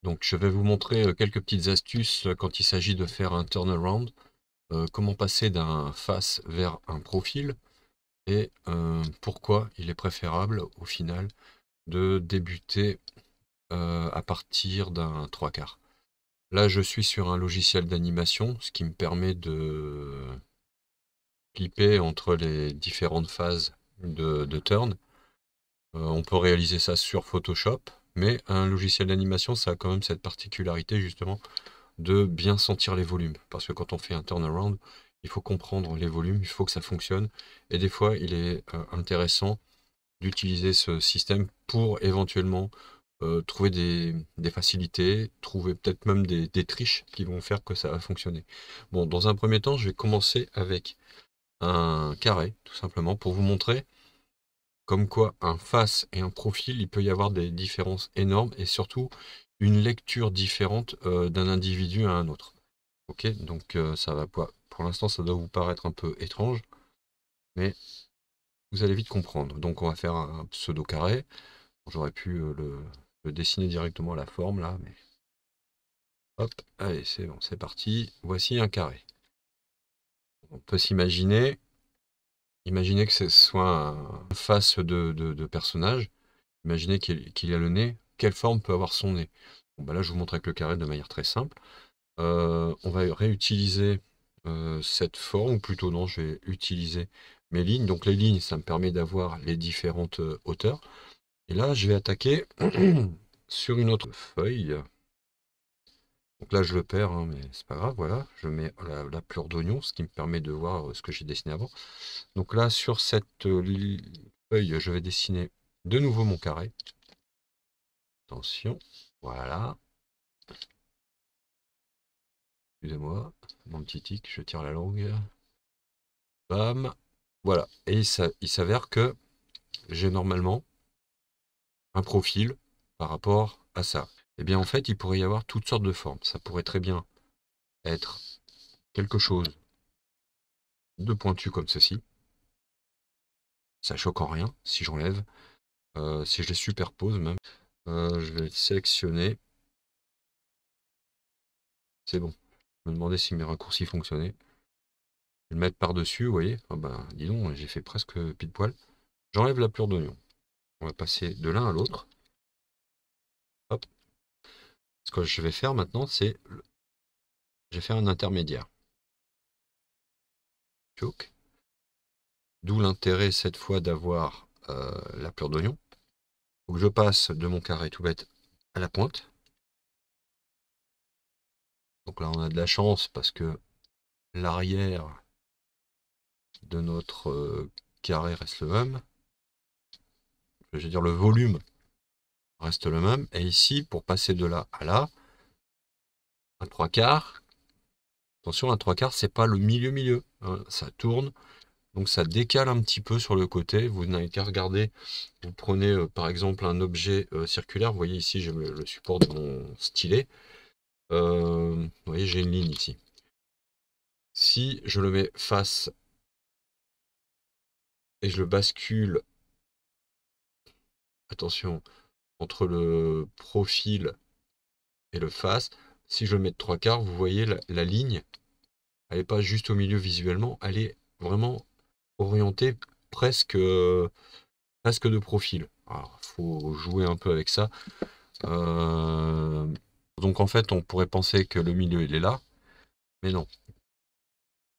Donc je vais vous montrer quelques petites astuces quand il s'agit de faire un turnaround, comment passer d'un face vers un profil et pourquoi il est préférable au final de débuter à partir d'un trois quarts. Là je suis sur un logiciel d'animation, ce qui me permet de clipper entre les différentes phases de turn. On peut réaliser ça sur Photoshop, mais un logiciel d'animation ça a quand même cette particularité justement de bien sentir les volumes. Parce que quand on fait un turnaround, il faut comprendre les volumes, il faut que ça fonctionne. Et des fois, il est intéressant d'utiliser ce système pour éventuellement trouver des facilités, trouver peut-être même des triches qui vont faire que ça va fonctionner. Bon, dans un premier temps, je vais commencer avec un carré, tout simplement, pour vous montrer comme quoi un face et un profil, il peut y avoir des différences énormes et surtout une lecture différente d'un individu à un autre. Ok, donc ça va pas. Pour l'instant, ça doit vous paraître un peu étrange, mais vous allez vite comprendre. Donc on va faire un pseudo carré. J'aurais pu le dessiner directement à la forme là, mais hop, allez, c'est bon, c'est parti. Voici un carré. On peut imaginer que ce soit une face de personnage. Imaginez qu'il a le nez. Quelle forme peut avoir son nez? Bon, bah là, je vous montre avec le carré de manière très simple. On va réutiliser cette forme, ou plutôt non, je vais utiliser mes lignes. Donc les lignes, ça me permet d'avoir les différentes hauteurs. Et là, je vais attaquer sur une autre feuille. Donc là, je le perds, hein, mais c'est pas grave. Voilà, je mets la pleure d'oignon, ce qui me permet de voir ce que j'ai dessiné avant. Donc là, sur cette feuille, je vais dessiner de nouveau mon carré. Attention, voilà. Excusez-moi, mon petit tic, je tire la langue. Bam. Voilà. Et il s'avère que j'ai normalement un profil par rapport à ça. Eh bien, en fait, il pourrait y avoir toutes sortes de formes. Ça pourrait très bien être quelque chose de pointu comme ceci. Ça choque en rien si j'enlève. Si je les superpose même. Je vais sélectionner. C'est bon. Je me demandais si mes raccourcis fonctionnaient. Je vais le mettre par-dessus, vous voyez. Ah ben, dis donc, j'ai fait presque pile poil. J'enlève la pleure d'oignon. On va passer de l'un à l'autre. Hop. Ce que je vais faire maintenant, c'est je vais faire un intermédiaire. D'où l'intérêt cette fois d'avoir la pleure d'oignon. Donc je passe de mon carré tout bête à la pointe. Donc là on a de la chance parce que l'arrière de notre carré reste le même. Je veux dire le volume reste le même. Et ici pour passer de là à là, un trois quarts. Attention, un trois quarts c'est pas le milieu, hein, ça tourne. Donc ça décale un petit peu sur le côté. Vous n'avez qu'à regarder. Vous prenez par exemple un objet circulaire. Vous voyez ici, j'ai le support de mon stylet. Vous voyez, j'ai une ligne ici. Si je le mets face et je le bascule, attention, entre le profil et le face, si je le mets de trois quarts, vous voyez la ligne, elle n'est pas juste au milieu visuellement, elle est vraiment orientée presque, presque de profil. Alors, il faut jouer un peu avec ça. Donc en fait, on pourrait penser que le milieu, il est là, mais non.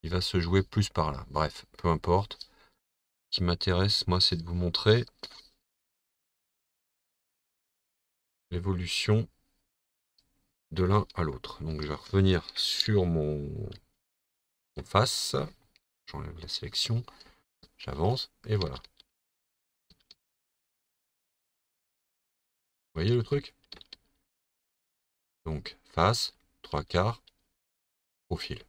Il va se jouer plus par là. Bref, peu importe. Ce qui m'intéresse, moi, c'est de vous montrer l'évolution de l'un à l'autre. Donc je vais revenir sur mon face. J'enlève la sélection. J'avance. Et voilà. Vous voyez le truc? Donc face, trois quarts, profil.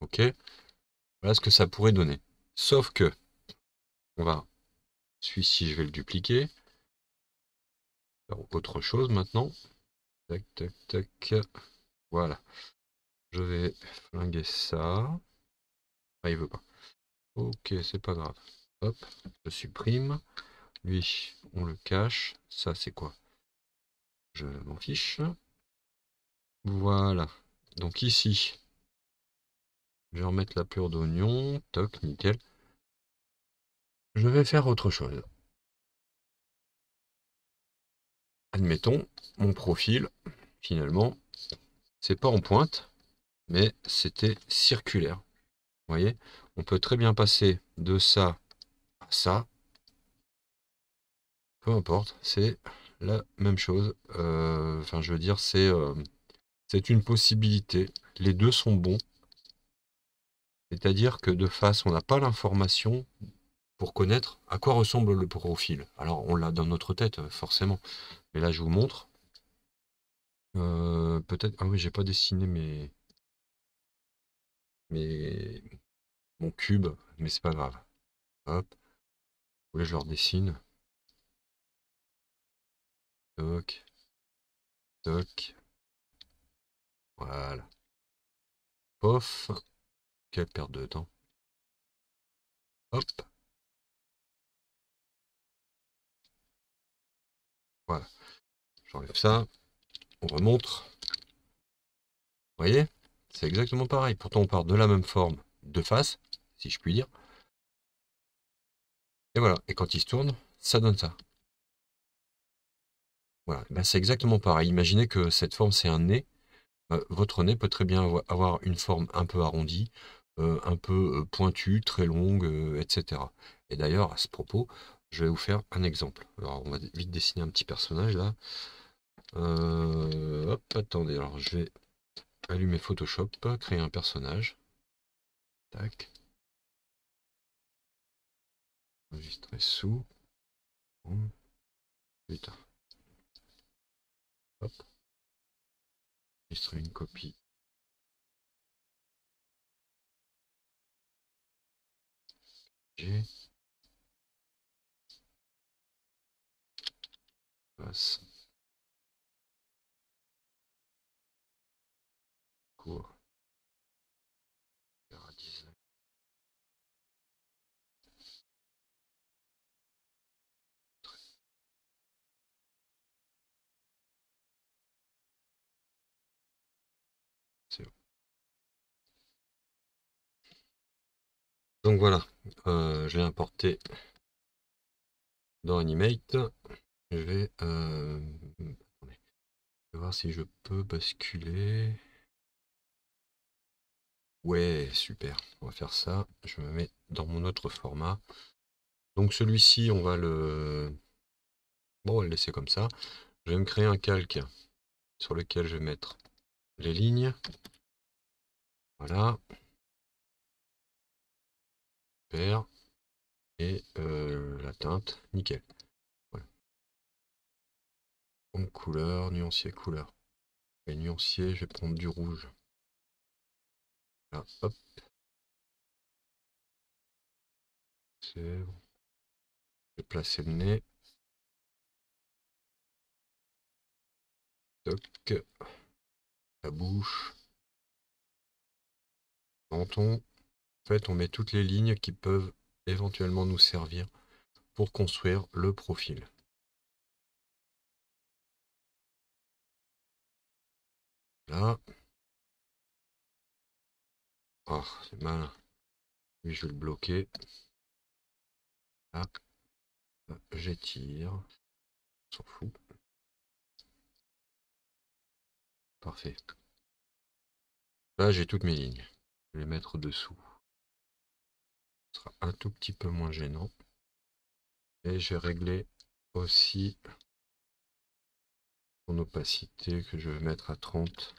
Ok? Voilà ce que ça pourrait donner. Sauf que, on va, celui-ci, je vais le dupliquer. Faire autre chose maintenant. Tac, tac, tac. Voilà. Je vais flinguer ça. Ah, il veut pas. Ok, c'est pas grave. Hop, je supprime. Lui, on le cache. Ça, c'est quoi? Je m'en fiche. Voilà. Donc ici, je vais remettre la pleure d'oignon. Toc, nickel. Je vais faire autre chose. Admettons, mon profil, finalement, c'est pas en pointe, mais c'était circulaire. Vous voyez, on peut très bien passer de ça à ça. Peu importe, c'est la même chose. Enfin, je veux dire, c'est une possibilité. Les deux sont bons. C'est-à-dire que de face, on n'a pas l'information pour connaître à quoi ressemble le profil. Alors, on l'a dans notre tête, forcément. Mais là, je vous montre. Peut-être. Ah oui, j'ai pas dessiné mes... mon cube, mais c'est pas grave. Hop. Vous voulez, je le redessine. Toc. Toc. Voilà. Pof. Quelle perte de temps. Hop. Voilà. J'enlève ça. On remonte. Vous voyez? C'est exactement pareil. Pourtant, on part de la même forme de face, si je puis dire. Et voilà. Et quand il se tourne, ça donne ça. Voilà. Ben, c'est exactement pareil. Imaginez que cette forme, c'est un nez. Votre nez peut très bien avoir une forme un peu arrondie, un peu pointue, très longue, etc. Et d'ailleurs, à ce propos, je vais vous faire un exemple. Alors, on va vite dessiner un petit personnage là. Hop, attendez. Alors, je vais allumer Photoshop, créer un personnage. Tac. Enregistrer sous. Boum. Putain. Hop. Enregistrer une copie. G. Passe. Cours. Design. C'est bon. Donc voilà. Je l'ai importé dans Animate. Je vais, attendez. Je vais voir si je peux basculer. Ouais, super. On va faire ça. Je me mets dans mon autre format. Donc celui-ci, on va le... Bon, on va le laisser comme ça. Je vais me créer un calque sur lequel je vais mettre les lignes. Voilà. Super. Et la teinte. Nickel. Voilà. Donc couleur, nuancier, couleur. Et nuancier, je vais prendre du rouge. Là, hop. C'est bon. Je vais placer le nez. Toc. La bouche. Menton. En fait, on met toutes les lignes qui peuvent éventuellement nous servir pour construire le profil. Là. Oh, c'est malin. Lui, je vais le bloquer. Là. J'étire. On s'en fout. Parfait. Là, j'ai toutes mes lignes. Je vais les mettre dessous. Ce sera un tout petit peu moins gênant. Et je vais régler aussi son opacité que je vais mettre à 30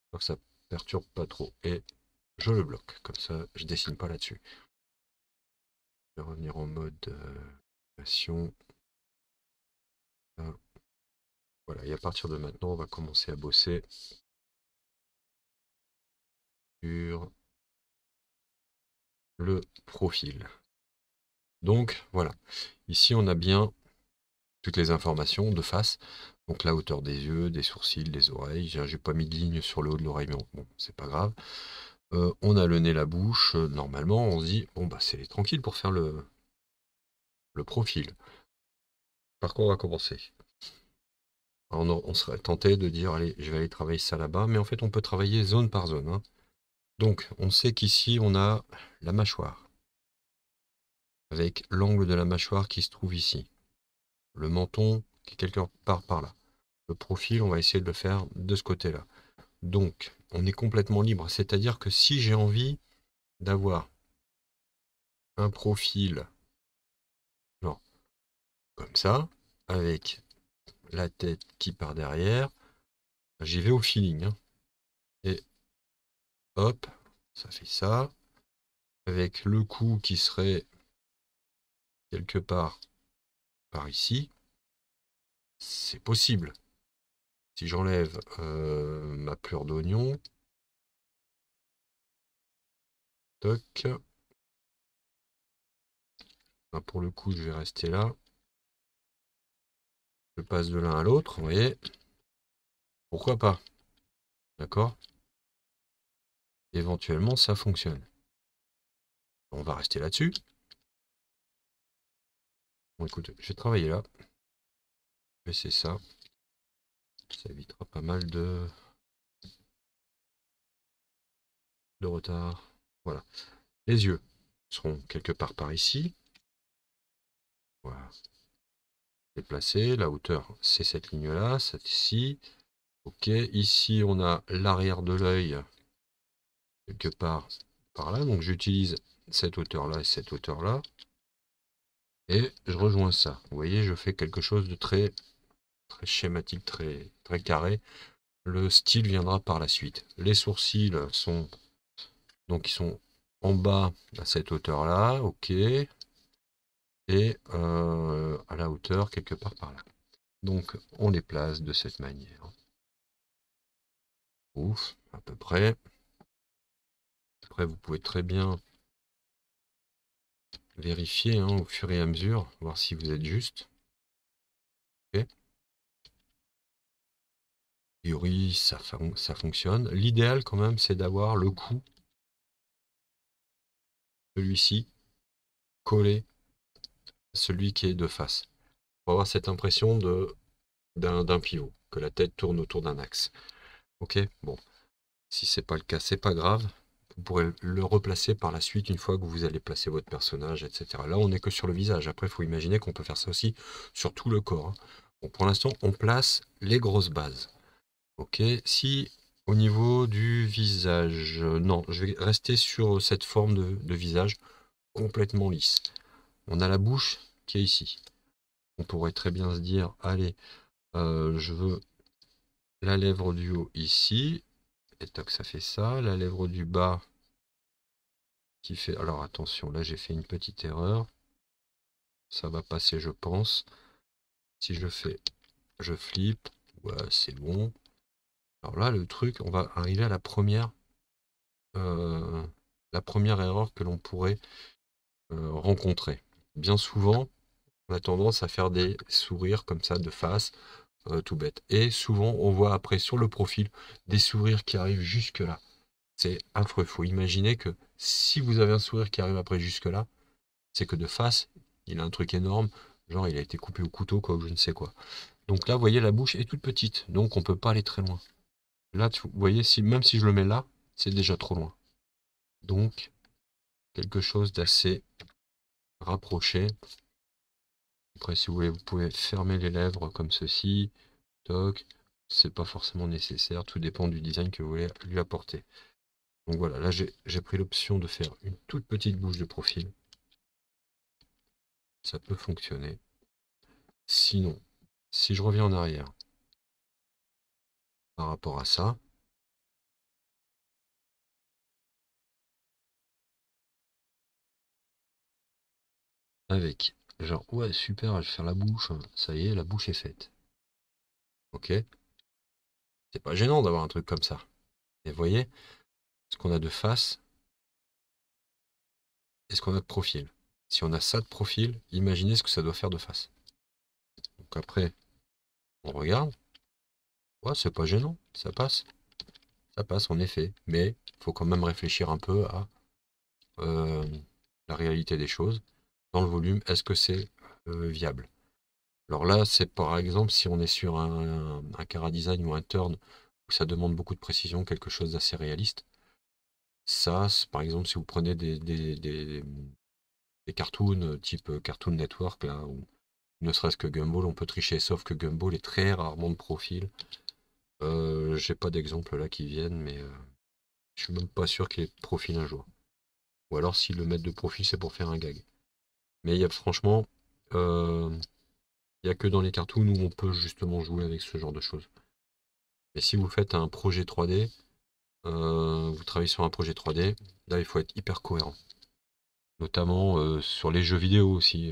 pour que ça perturbe pas trop. Et je le bloque. Comme ça, je dessine pas là-dessus. Je vais revenir en mode animation. Voilà, et à partir de maintenant, on va commencer à bosser sur le profil. Donc voilà, ici on a bien toutes les informations de face. Donc la hauteur des yeux, des sourcils, des oreilles. J'ai pas mis de ligne sur le haut de l'oreille, mais bon, c'est pas grave. On a le nez, la bouche. Normalement, on se dit, bon bah c'est tranquille pour faire le profil. Par quoi on va commencer? Alors, on serait tenté de dire, allez, je vais aller travailler ça là-bas, mais en fait, on peut travailler zone par zone, hein. Donc, on sait qu'ici, on a la mâchoire, avec l'angle de la mâchoire qui se trouve ici. Le menton qui est quelque part par là. Le profil, on va essayer de le faire de ce côté-là. Donc, on est complètement libre. C'est-à-dire que si j'ai envie d'avoir un profil, genre, comme ça, avec la tête qui part derrière, j'y vais au feeling, hein. Et hop, ça fait ça. Avec le cou qui serait quelque part par ici, c'est possible. Si j'enlève ma pleure d'oignon, toc. Ben, pour le coup, je vais rester là. Je passe de l'un à l'autre, vous voyez. Pourquoi pas? D'accord? Éventuellement, ça fonctionne. On va rester là-dessus. Bon, écoute, je vais travailler là. Je vais essayer ça. Ça évitera pas mal de retard. Voilà. Les yeux seront quelque part par ici. Voilà. Déplacer. La hauteur, c'est cette ligne-là, cette-ci. Ok. Ici, on a l'arrière de l'œil quelque part par là. Donc, j'utilise cette hauteur-là et cette hauteur-là. Et je rejoins ça. Vous voyez, je fais quelque chose de très schématique, très carré. Le style viendra par la suite. Les sourcils sont donc ils sont en bas à cette hauteur-là, ok, et à la hauteur quelque part par là. Donc on les place de cette manière. Ouf, à peu près. Après, vous pouvez très bien vérifier, hein, au fur et à mesure, voir si vous êtes juste. Ok. A priori, ça fonctionne. L'idéal quand même, c'est d'avoir le cou, celui-ci, collé à celui qui est de face. Pour avoir cette impression d'un pivot, que la tête tourne autour d'un axe. Ok, bon, si c'est pas le cas, c'est pas grave. Vous pourrez le replacer par la suite une fois que vous allez placer votre personnage, etc. Là, on n'est que sur le visage. Après, il faut imaginer qu'on peut faire ça aussi sur tout le corps, hein. Bon, pour l'instant, on place les grosses bases. Ok, si au niveau du visage, non, je vais rester sur cette forme de visage complètement lisse. On a la bouche qui est ici. On pourrait très bien se dire, allez, je veux la lèvre du haut ici, et toc, ça fait ça. La lèvre du bas qui fait... Alors attention, là j'ai fait une petite erreur. Ça va passer, je pense. Si je fais... Je flippe. Ouais, c'est bon. Alors là, le truc, on va arriver à euh, la première erreur que l'on pourrait rencontrer. Bien souvent, on a tendance à faire des sourires comme ça de face, tout bête. Et souvent, on voit après sur le profil des sourires qui arrivent jusque là. C'est affreux. Faut imaginer que si vous avez un sourire qui arrive après jusque-là, c'est que de face, il a un truc énorme, genre il a été coupé au couteau, quoi, ou je ne sais quoi. Donc là, vous voyez, la bouche est toute petite, donc on peut pas aller très loin. Là, vous voyez, même si je le mets là, c'est déjà trop loin. Donc, quelque chose d'assez rapproché. Après, si vous voulez, vous pouvez fermer les lèvres comme ceci. Toc. C'est pas forcément nécessaire, tout dépend du design que vous voulez lui apporter. Donc voilà, là j'ai pris l'option de faire une toute petite bouche de profil. Ça peut fonctionner. Sinon, si je reviens en arrière par rapport à ça, avec genre, ouais, super, je vais faire la bouche, ça y est, la bouche est faite. Ok, c'est pas gênant d'avoir un truc comme ça. Et vous voyez, ce qu'on a de face et ce qu'on a de profil. Si on a ça de profil, imaginez ce que ça doit faire de face. Donc après, on regarde. Ouais, c'est pas gênant, ça passe. Ça passe en effet, mais il faut quand même réfléchir un peu à la réalité des choses. Dans le volume, est-ce que c'est viable. Alors là, c'est par exemple si on est sur un Cara Design ou un Turn où ça demande beaucoup de précision, quelque chose d'assez réaliste. Ça, par exemple, si vous prenez des cartoons type Cartoon Network, là, ou ne serait-ce que Gumball, on peut tricher, sauf que Gumball est très rarement de profil. J'ai pas d'exemple là qui viennent, mais je suis même pas sûr qu'il ait de profil un jour. Ou alors s'ils le mettent de profil, c'est pour faire un gag. Mais franchement, il n'y a que dans les cartoons où on peut justement jouer avec ce genre de choses. Mais si vous faites un projet 3D, vous travaillez sur un projet 3D, là il faut être hyper cohérent. Notamment sur les jeux vidéo aussi.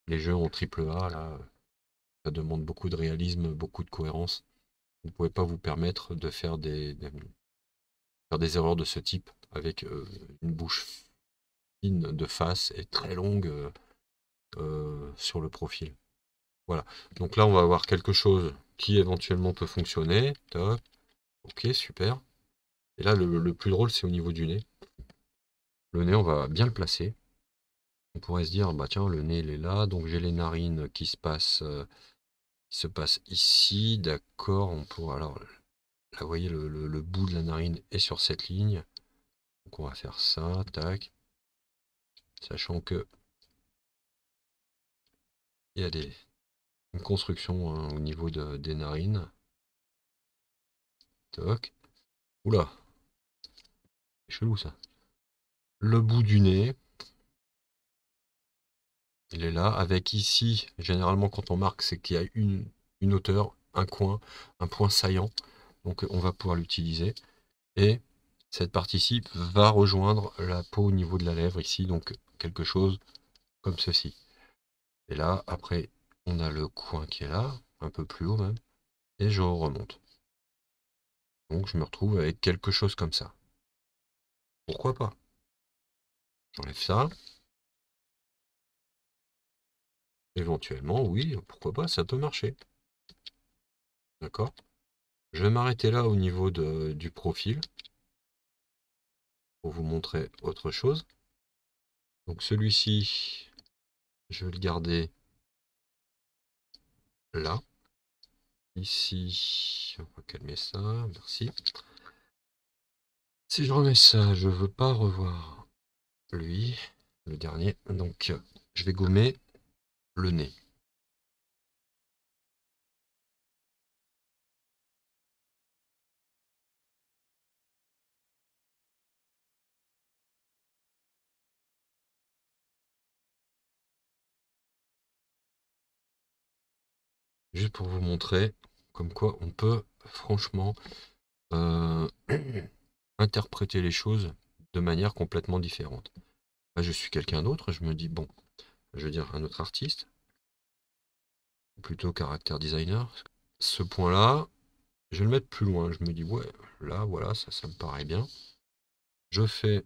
Les jeux en triple A, là, ça demande beaucoup de réalisme, beaucoup de cohérence. Vous ne pouvez pas vous permettre de faire faire des erreurs de ce type avec une bouche fine de face et très longue sur le profil. Voilà. Donc là, on va avoir quelque chose qui éventuellement peut fonctionner. Top. Ok, super. Et là, le plus drôle, c'est au niveau du nez. Le nez, on va bien le placer. On pourrait se dire, bah tiens, le nez, il est là. Donc j'ai les narines qui se passent ici. D'accord. On pourra alors. Là, vous voyez, le bout de la narine est sur cette ligne. Donc on va faire ça, tac. Sachant que il y a une construction hein, au niveau des narines. Toc. Oula, c'est chelou ça. Le bout du nez, il est là. Avec ici, généralement quand on marque, c'est qu'il y a une hauteur, un coin, un point saillant. Donc on va pouvoir l'utiliser. Et cette partie-ci va rejoindre la peau au niveau de la lèvre ici. Donc quelque chose comme ceci. Et là, après, on a le coin qui est là, un peu plus haut même. Et je remonte. Donc je me retrouve avec quelque chose comme ça. Pourquoi pas? J'enlève ça. Éventuellement, oui, pourquoi pas, ça peut marcher. D'accord? Je vais m'arrêter là au niveau du profil pour vous montrer autre chose. Donc celui-ci, je vais le garder là. Ici, on va calmer ça, merci. Si je remets ça, je veux pas revoir lui, le dernier. Donc je vais gommer le nez. Juste pour vous montrer comme quoi on peut franchement euh, interpréter les choses de manière complètement différente. Là, je suis quelqu'un d'autre, je me dis, bon, je veux dire un autre artiste, plutôt caractère designer. Ce point-là, je vais le mettre plus loin. Je me dis, ouais, là, voilà, ça me paraît bien. Je fais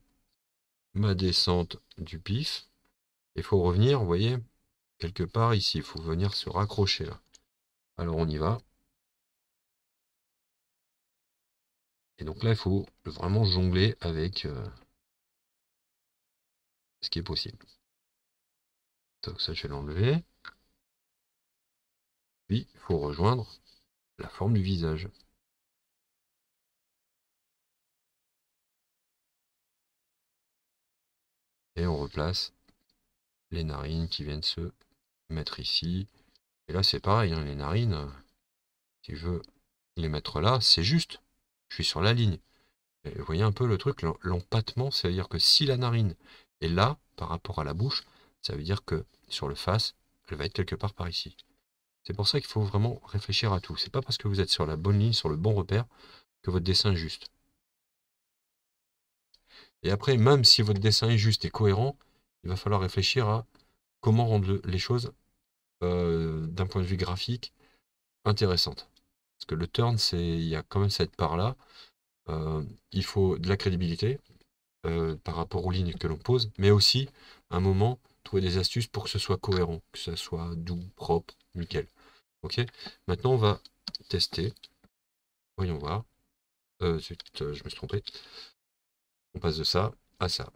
ma descente du pif. Il faut revenir, vous voyez, quelque part ici. Il faut venir se raccrocher là. Alors on y va. Et donc là, il faut vraiment jongler avec ce qui est possible. Donc ça, je vais l'enlever. Puis, il faut rejoindre la forme du visage. Et on replace les narines qui viennent se mettre ici. Et là, c'est pareil, hein, les narines, si je veux les mettre là, c'est juste. Je suis sur la ligne. Et vous voyez un peu le truc, l'empattement, c'est-à-dire que si la narine est là, par rapport à la bouche, ça veut dire que sur le face, elle va être quelque part par ici. C'est pour ça qu'il faut vraiment réfléchir à tout. C'est pas parce que vous êtes sur la bonne ligne, sur le bon repère, que votre dessin est juste. Et après, même si votre dessin est juste et cohérent, il va falloir réfléchir à comment rendre les choses, d'un point de vue graphique, intéressantes. Parce que le turn, il y a quand même cette part-là. Il faut de la crédibilité par rapport aux lignes que l'on pose, mais aussi, à un moment, trouver des astuces pour que ce soit cohérent, que ce soit doux, propre, nickel. Ok. Maintenant, on va tester. Voyons voir. Zut, je me suis trompé. On passe de ça à ça.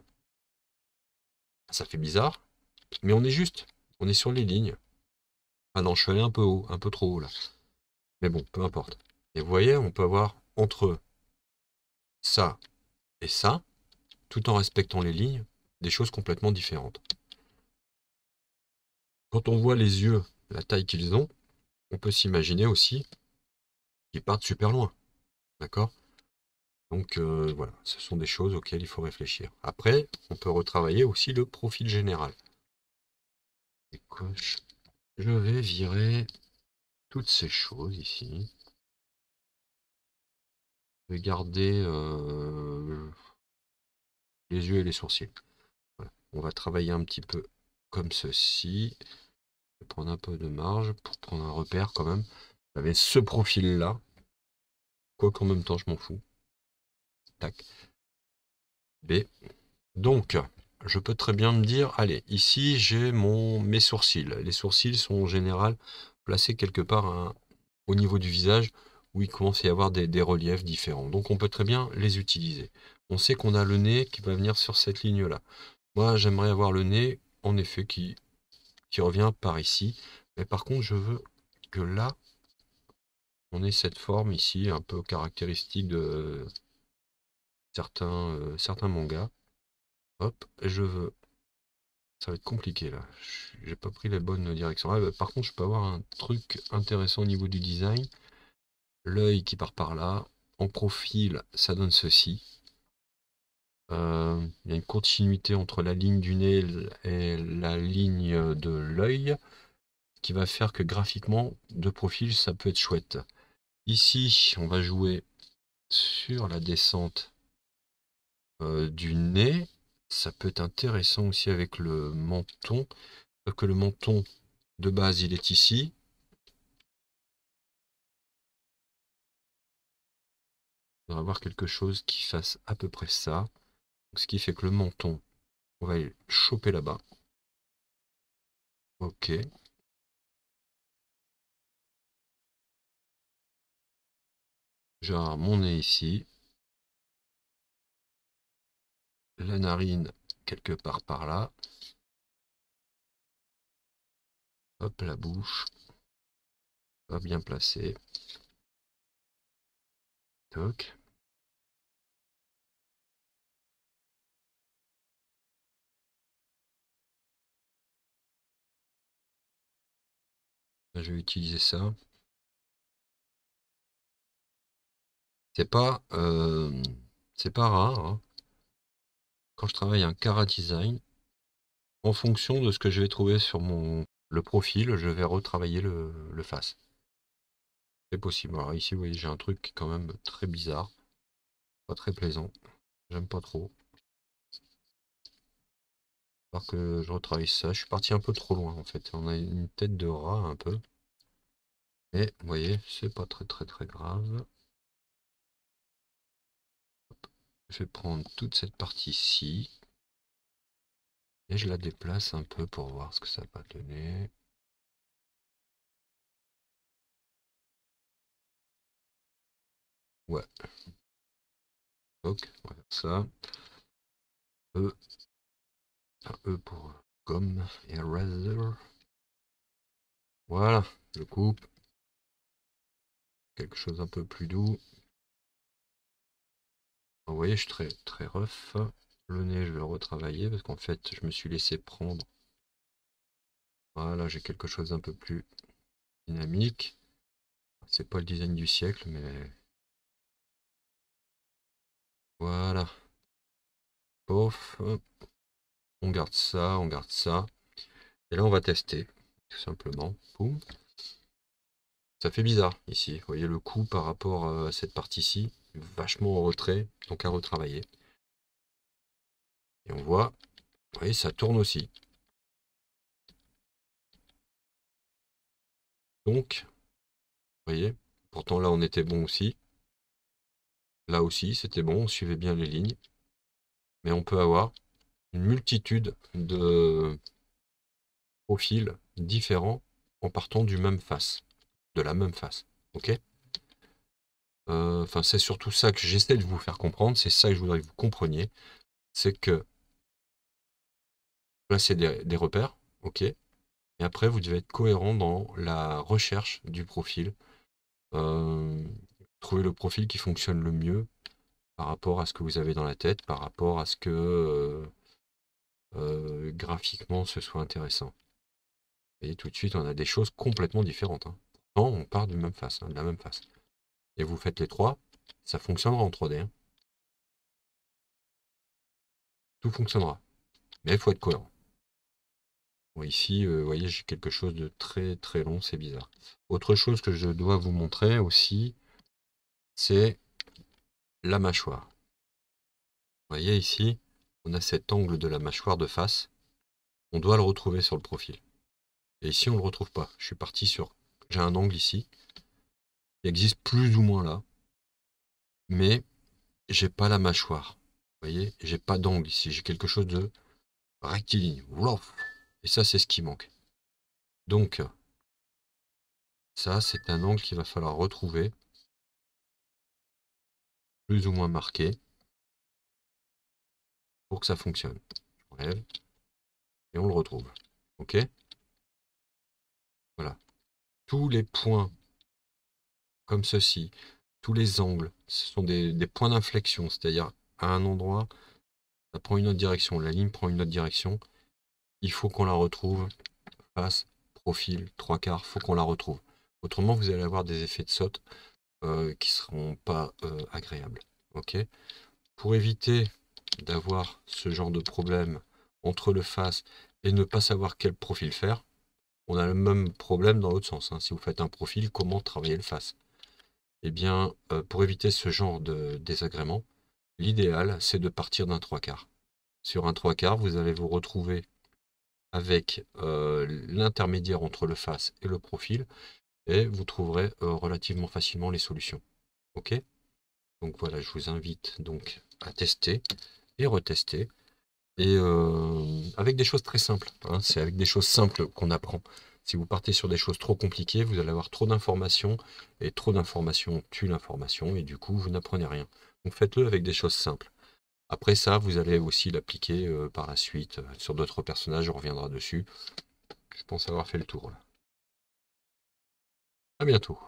Ça fait bizarre, mais on est juste. On est sur les lignes. Ah non, je suis allé un peu haut, un peu trop haut là. Mais bon, peu importe. Et vous voyez, on peut avoir entre ça et ça, tout en respectant les lignes, des choses complètement différentes. Quand on voit les yeux, la taille qu'ils ont, on peut s'imaginer aussi qu'ils partent super loin. D'accord? Donc voilà, ce sont des choses auxquelles il faut réfléchir. Après, on peut retravailler aussi le profil général. Et coche. Je vais virer toutes ces choses ici. Je vais garder les yeux et les sourcils. Voilà. On va travailler un petit peu comme ceci. Je vais prendre un peu de marge pour prendre un repère quand même. J'avais ce profil-là. Quoi qu'en même temps, je m'en fous. Tac. B. Donc, je peux très bien me dire, allez, ici j'ai mes sourcils. Les sourcils sont en général placés quelque part au niveau du visage où il commence à y avoir des reliefs différents. Donc on peut très bien les utiliser. On sait qu'on a le nez qui va venir sur cette ligne-là. Moi, j'aimerais avoir le nez, en effet, qui revient par ici. Mais par contre, je veux que là, on ait cette forme ici, un peu caractéristique de certains mangas. Hop, et je veux. Ça va être compliqué là. J'ai pas pris la bonne direction. Ah, bah, par contre, je peux avoir un truc intéressant au niveau du design. L'œil qui part par là. En profil, ça donne ceci. Il y a une continuité entre la ligne du nez et la ligne de l'œil qui va faire que graphiquement, de profil, ça peut être chouette. Ici, on va jouer sur la descente du nez. Ça peut être intéressant aussi avec le menton. Sauf que le menton de base, il est ici. Il faudra avoir quelque chose qui fasse à peu près ça. Donc, ce qui fait que le menton, on va aller choper là-bas. Ok. J'ai mon nez ici. La narine quelque part par là. Hop, la bouche. Pas bien placée. Toc. Là, je vais utiliser ça. C'est pas rare, hein. Quand je travaille un Cara Design, en fonction de ce que je vais trouver sur le profil, je vais retravailler le face. C'est possible. Alors ici, vous voyez, j'ai un truc quand même très bizarre. Pas très plaisant. J'aime pas trop. Alors que je retravaille ça. Je suis parti un peu trop loin en fait. On a une tête de rat un peu. Mais vous voyez, c'est pas très très très grave. Je vais prendre toute cette partie-ci. Et je la déplace un peu pour voir ce que ça va donner. Ouais. Donc, on va faire ça. E. Un E pour gomme et eraser. Voilà, je coupe. Quelque chose un peu plus doux. Vous voyez, je suis très très rough. Le nez, je vais le retravailler parce qu'en fait, je me suis laissé prendre. Voilà, j'ai quelque chose d'un peu plus dynamique. C'est pas le design du siècle, mais voilà. Pof. On garde ça, on garde ça. Et là, on va tester, tout simplement. Boum. Ça fait bizarre ici. Vous voyez le coup par rapport à cette partie-ci, vachement en retrait, donc à retravailler. Et on voit, vous voyez, ça tourne aussi. Donc, vous voyez, pourtant là, on était bon aussi. Là aussi, c'était bon, on suivait bien les lignes. Mais on peut avoir une multitude de profils différents en partant du même face, de la même face. Ok? Enfin, c'est surtout ça que j'essaie de vous faire comprendre. C'est ça que je voudrais que vous compreniez. C'est que là, c'est des repères. Ok? Et après, vous devez être cohérent dans la recherche du profil. Trouver le profil qui fonctionne le mieux par rapport à ce que vous avez dans la tête, par rapport à ce que graphiquement ce soit intéressant. Et tout de suite, on a des choses complètement différentes, hein. Pourtant, on part du même face, hein, de la même face. Et vous faites les trois, ça fonctionnera en 3D, hein. Tout fonctionnera. Mais il faut être cohérent. Bon, ici, vous voyez, j'ai quelque chose de très très long, c'est bizarre. Autre chose que je dois vous montrer aussi, c'est la mâchoire. Vous voyez ici, on a cet angle de la mâchoire de face. On doit le retrouver sur le profil. Et ici, on ne le retrouve pas. Je suis parti sur... J'ai un angle ici. Il existe plus ou moins là. Mais j'ai pas la mâchoire. Vous voyez, j'ai pas d'angle ici. J'ai quelque chose de rectiligne. Wouah. Et ça, c'est ce qui manque. Donc, ça, c'est un angle qu'il va falloir retrouver. Plus ou moins marqué. Pour que ça fonctionne. Je relève. Et on le retrouve. OK? Voilà. Tous les points comme ceci, tous les angles, ce sont des points d'inflexion. C'est-à-dire, à un endroit, ça prend une autre direction. La ligne prend une autre direction. Il faut qu'on la retrouve. Face, profil, trois quarts, faut qu'on la retrouve. Autrement, vous allez avoir des effets de saute qui seront pas agréables. Ok. Pour éviter d'avoir ce genre de problème entre le face et ne pas savoir quel profil faire, on a le même problème dans l'autre sens, hein. Si vous faites un profil, comment travailler le face? Eh bien, pour éviter ce genre de désagrément, l'idéal, c'est de partir d'un trois quarts. Sur un trois quarts, vous allez vous retrouver avec l'intermédiaire entre le face et le profil, et vous trouverez relativement facilement les solutions. Ok? Donc voilà, je vous invite donc à tester et retester, et avec des choses très simples, hein. C'est avec des choses simples qu'on apprend. Si vous partez sur des choses trop compliquées, vous allez avoir trop d'informations, et trop d'informations tue l'information, et du coup, vous n'apprenez rien. Donc faites-le avec des choses simples. Après ça, vous allez aussi l'appliquer par la suite sur d'autres personnages, on reviendra dessus. Je pense avoir fait le tour là. À bientôt.